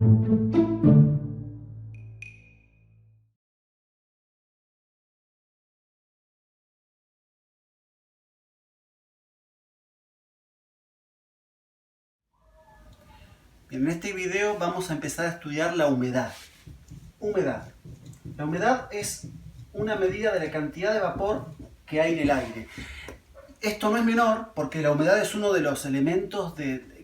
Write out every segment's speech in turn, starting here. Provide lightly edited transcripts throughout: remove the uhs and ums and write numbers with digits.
Bien, en este video vamos a empezar a estudiar la humedad. Humedad. La humedad es una medida de la cantidad de vapor que hay en el aire. Esto no es menor porque la humedad es uno de los elementos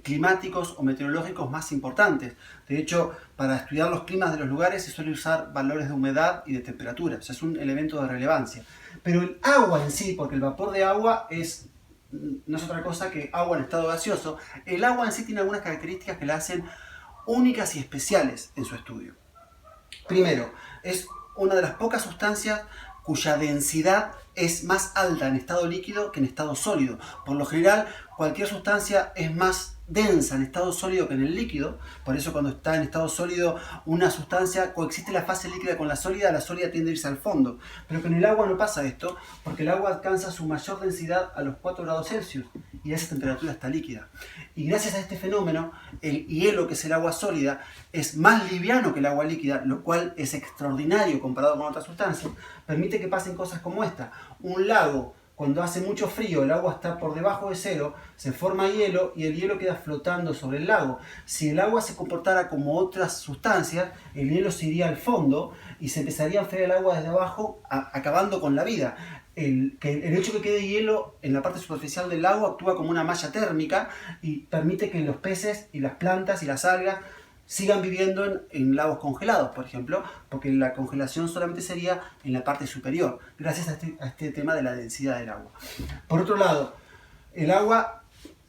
climáticos o meteorológicos más importantes. De hecho, para estudiar los climas de los lugares se suele usar valores de humedad y de temperatura. O sea, es un elemento de relevancia. Pero el agua en sí, porque el vapor de agua no es otra cosa que agua en estado gaseoso, el agua en sí tiene algunas características que la hacen únicas y especiales en su estudio. Primero, es una de las pocas sustancias cuya densidad es más alta en estado líquido que en estado sólido. Por lo general, cualquier sustancia es más densa en estado sólido que en el líquido. Por eso cuando está en estado sólido una sustancia, coexiste la fase líquida con la sólida tiende a irse al fondo. Pero con el agua no pasa esto, porque el agua alcanza su mayor densidad a los 4 grados Celsius y a esa temperatura está líquida. Y gracias a este fenómeno, el hielo, que es el agua sólida, es más liviano que el agua líquida, lo cual es extraordinario comparado con otras sustancias. Permite que pasen cosas como esta. Un lago, cuando hace mucho frío, el agua está por debajo de cero, se forma hielo y el hielo queda flotando sobre el lago. Si el agua se comportara como otras sustancias, el hielo se iría al fondo y se empezaría a enfriar el agua desde abajo, acabando con la vida. El hecho de que quede hielo en la parte superficial del lago actúa como una malla térmica y permite que los peces y las plantas y las algas sigan viviendo en lagos congelados, por ejemplo, porque la congelación solamente sería en la parte superior, gracias a este tema de la densidad del agua. Por otro lado, el agua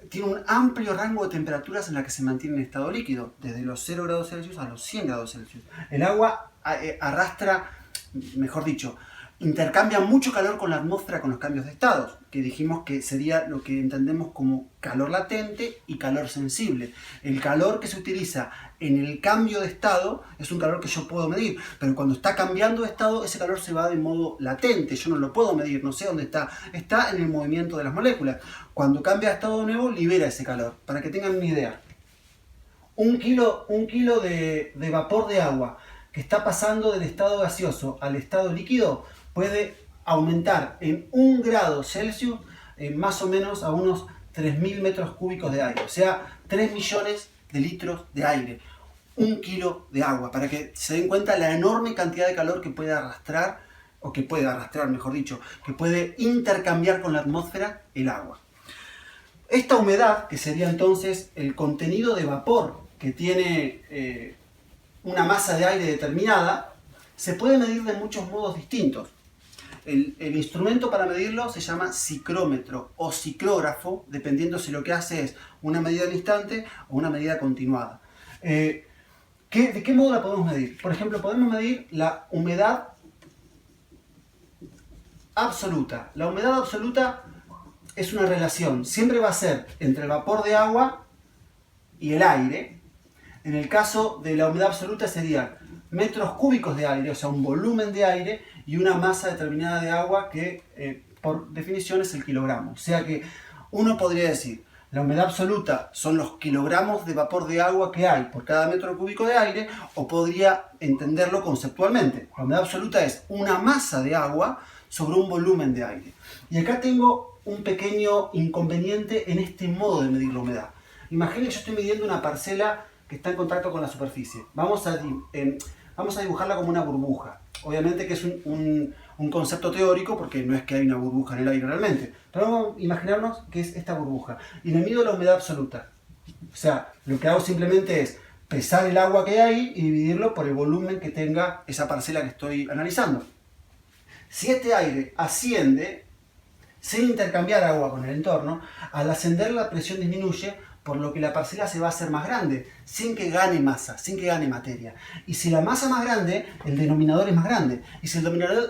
tiene un amplio rango de temperaturas en la que se mantiene en estado líquido, desde los 0 grados Celsius a los 100 grados Celsius. El agua arrastra, mejor dicho, intercambia mucho calor con la atmósfera con los cambios de estados, que dijimos que sería lo que entendemos como calor latente y calor sensible. El calor que se utiliza en el cambio de estado es un calor que yo puedo medir, pero cuando está cambiando de estado, ese calor se va de modo latente, yo no lo puedo medir, no sé dónde está, está en el movimiento de las moléculas. Cuando cambia de estado de nuevo, libera ese calor, para que tengan una idea. Un kilo de vapor de agua que está pasando del estado gaseoso al estado líquido puede aumentar en 1 grado Celsius más o menos a unos 3.000 metros cúbicos de aire, o sea, 3 millones de litros de aire. 1 kilo de agua, para que se den cuenta la enorme cantidad de calor que puede arrastrar, mejor dicho, que puede intercambiar con la atmósfera el agua. Esta humedad, que sería entonces el contenido de vapor que tiene una masa de aire determinada, se puede medir de muchos modos distintos. El instrumento para medirlo se llama ciclómetro o ciclógrafo, dependiendo si lo que hace es una medida al instante o una medida continuada. ¿De qué modo la podemos medir? Por ejemplo, podemos medir la humedad absoluta. La humedad absoluta es una relación, siempre va a ser entre el vapor de agua y el aire. En el caso de la humedad absoluta serían metros cúbicos de aire, o sea, un volumen de aire y una masa determinada de agua que por definición es el kilogramo. O sea que uno podría decir, la humedad absoluta son los kilogramos de vapor de agua que hay por cada metro cúbico de aire, o podría entenderlo conceptualmente. La humedad absoluta es una masa de agua sobre un volumen de aire. Y acá tengo un pequeño inconveniente en este modo de medir la humedad. Imaginen que yo estoy midiendo una parcela que está en contacto con la superficie. Vamos a dibujarla como una burbuja. Obviamente que es un concepto teórico, porque no es que hay una burbuja en el aire realmente. Pero vamos a imaginarnos que es esta burbuja. Y le mido la humedad absoluta. O sea, lo que hago simplemente es pesar el agua que hay y dividirlo por el volumen que tenga esa parcela que estoy analizando. Si este aire asciende, sin intercambiar agua con el entorno, al ascender la presión disminuye, por lo que la parcela se va a hacer más grande, sin que gane masa, sin que gane materia. Y si la masa es más grande, el denominador es más grande. Y si el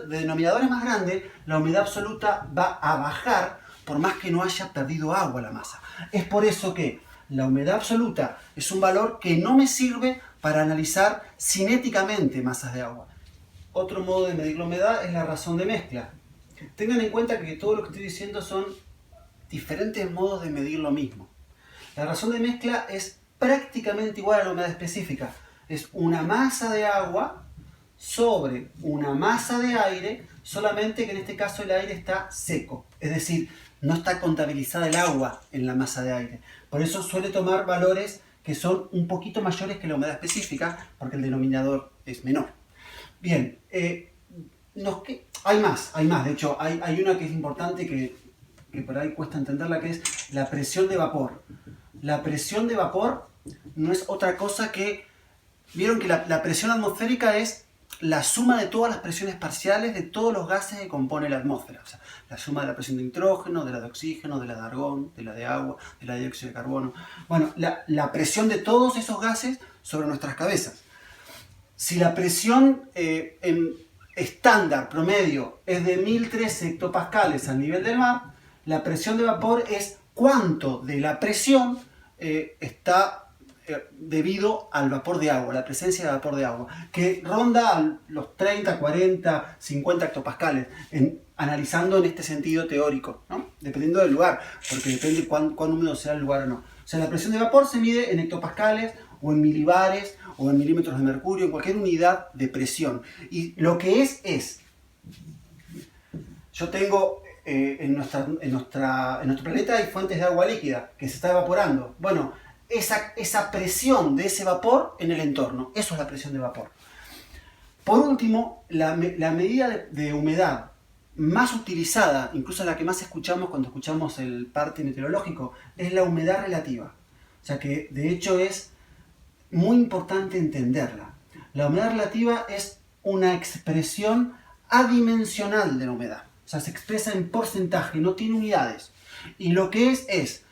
denominador es más grande, la humedad absoluta va a bajar, por más que no haya perdido agua la masa. Es por eso que la humedad absoluta es un valor que no me sirve para analizar cinéticamente masas de agua. Otro modo de medir la humedad es la razón de mezcla. Tengan en cuenta que todo lo que estoy diciendo son diferentes modos de medir lo mismo. La razón de mezcla es prácticamente igual a la humedad específica. Es una masa de agua sobre una masa de aire, solamente que en este caso el aire está seco. Es decir, no está contabilizada el agua en la masa de aire. Por eso suele tomar valores que son un poquito mayores que la humedad específica, porque el denominador es menor. Bien, hay más. De hecho, hay una que es importante que por ahí cuesta entenderla, que es la presión de vapor. La presión de vapor no es otra cosa que... Vieron que la presión atmosférica es la suma de todas las presiones parciales de todos los gases que compone la atmósfera. O sea, la suma de la presión de nitrógeno, de la de oxígeno, de la de argón, de la de agua, de la de dióxido de carbono. Bueno, la presión de todos esos gases sobre nuestras cabezas. Si la presión en estándar, promedio, es de 1013 hectopascales al nivel del mar, la presión de vapor es cuánto de la presión está debido al vapor de agua, la presencia de vapor de agua, que ronda los 30, 40, 50 hectopascales, analizando en este sentido teórico, ¿no? Dependiendo del lugar, porque depende cuán húmedo sea el lugar o no. O sea, la presión de vapor se mide en hectopascales, o en milibares, o en milímetros de mercurio, en cualquier unidad de presión. Y lo que es... Yo tengo... en nuestro planeta hay fuentes de agua líquida que se está evaporando. Bueno, esa presión de ese vapor en el entorno, eso es la presión de vapor. Por último, la medida de humedad más utilizada, incluso la que más escuchamos cuando escuchamos el parte meteorológico, es la humedad relativa. O sea que de hecho es muy importante entenderla. La humedad relativa es una expresión adimensional de la humedad. O sea, se expresa en porcentaje, no tiene unidades. Y lo que es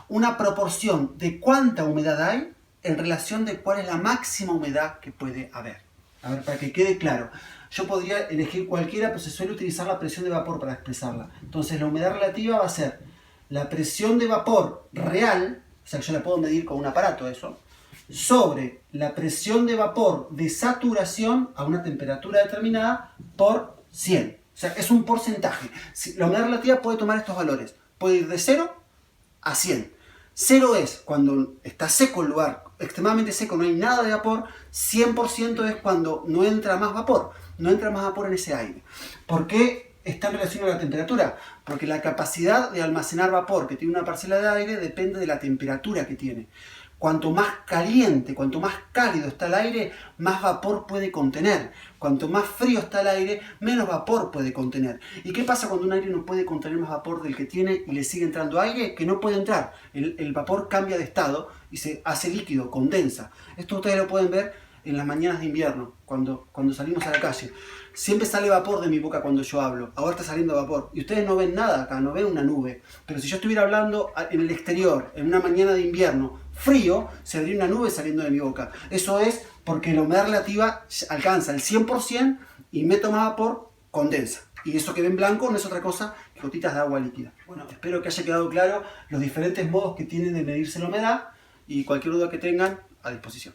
una proporción de cuánta humedad hay en relación de cuál es la máxima humedad que puede haber. A ver, para que quede claro. Yo podría elegir cualquiera, pero se suele utilizar la presión de vapor para expresarla. Entonces, la humedad relativa va a ser la presión de vapor real, o sea, que yo la puedo medir con un aparato, eso, sobre la presión de vapor de saturación a una temperatura determinada por 100. O sea, es un porcentaje. La humedad relativa puede tomar estos valores. Puede ir de 0 a 100. 0 es cuando está seco el lugar, extremadamente seco, no hay nada de vapor. 100% es cuando no entra más vapor. No entra más vapor en ese aire. ¿Por qué está en relación a la temperatura? Porque la capacidad de almacenar vapor que tiene una parcela de aire depende de la temperatura que tiene. Cuanto más caliente, cuanto más cálido está el aire, más vapor puede contener. Cuanto más frío está el aire, menos vapor puede contener. ¿Y qué pasa cuando un aire no puede contener más vapor del que tiene y le sigue entrando aire? Que no puede entrar. El vapor cambia de estado y se hace líquido, condensa. Esto ustedes lo pueden ver en las mañanas de invierno, cuando salimos a la calle. Siempre sale vapor de mi boca cuando yo hablo. Ahora está saliendo vapor. Y ustedes no ven nada acá, no ven una nube. Pero si yo estuviera hablando en el exterior, en una mañana de invierno, frío, se vería una nube saliendo de mi boca. Eso es porque la humedad relativa alcanza el 100% y meto más vapor, condensa. Y eso que ven blanco no es otra cosa que gotitas de agua líquida. Bueno, espero que haya quedado claro los diferentes modos que tienen de medirse la humedad y cualquier duda que tengan, a disposición.